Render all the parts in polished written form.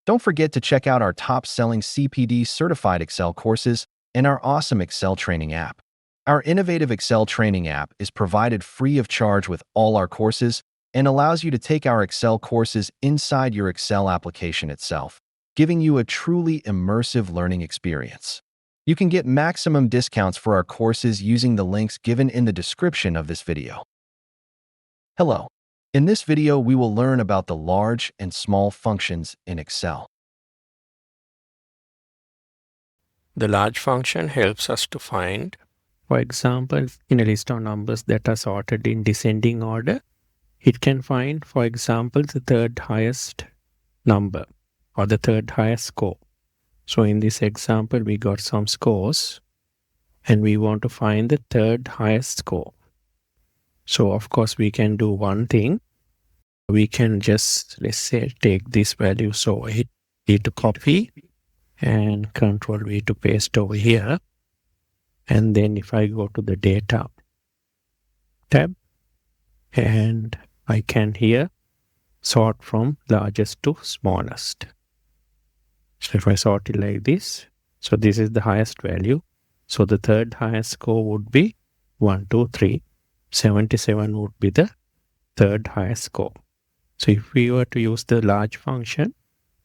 Don't forget to check out our top-selling CPD certified Excel courses and our awesome Excel training app. Our innovative Excel training app is provided free of charge with all our courses and allows you to take our Excel courses inside your Excel application itself, giving you a truly immersive learning experience. You can get maximum discounts for our courses using the links given in the description of this video. Hello. In this video, we will learn about the large and small functions in Excel. The large function helps us to find, for example, in a list of numbers that are sorted in descending order, it can find, for example, the third highest number or the third highest score. So in this example, we got some scores and we want to find the third highest score. So of course, we can do one thing. We can just, let's say, take this value. So hit V to copy and Control V to paste over here. And then if I go to the data tab, and I can here sort from largest to smallest. So if I sort it like this, so this is the highest value. So the third highest score would be 1, 2, 3. 77 would be the third highest score. So if we were to use the large function,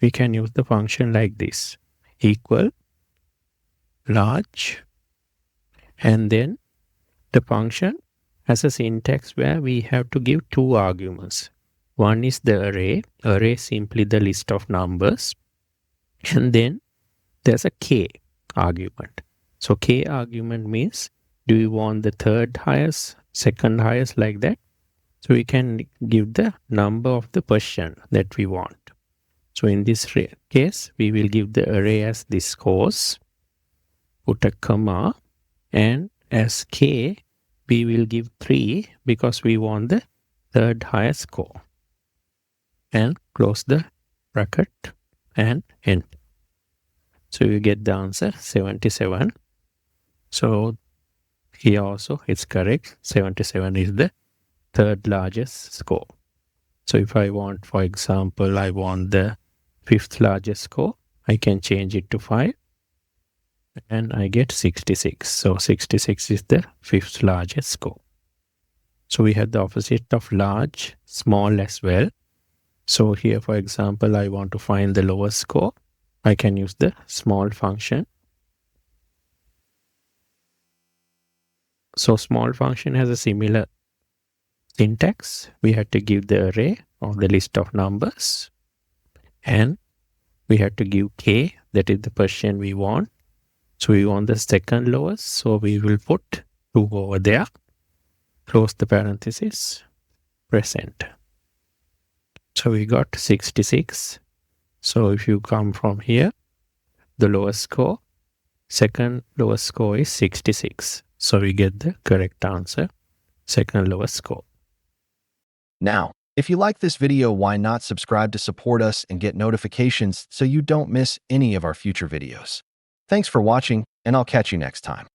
we can use the function like this, equal large, and then the function has a syntax where we have to give two arguments. One is the array simply the list of numbers, and then there's a k argument. So k argument means, do you want the third highest, second highest, like that? So we can give the number of the person that we want. So in this case, we will give the array as this scores, put a comma, and as k, we will give 3 because we want the third highest score. And close the bracket and end. So you get the answer 77. So here also it's correct. 77 is the third largest score. So if I want, for example, I want the fifth largest score, I can change it to 5 and I get 66. So 66 is the fifth largest score. So we have the opposite of large, small as well. So here, for example, I want to find the lowest score. I can use the small function. So small function has a similar syntax. We have to give the array or the list of numbers, and we have to give k, that is the person we want. So we want the second lowest, so we will put 2 over there, close the parenthesis, press enter. So we got 66. So if you come from here, the lowest score, second lowest score is 66. So we get the correct answer, second lowest score. Now, if you like this video, why not subscribe to support us and get notifications so you don't miss any of our future videos. Thanks for watching, and I'll catch you next time.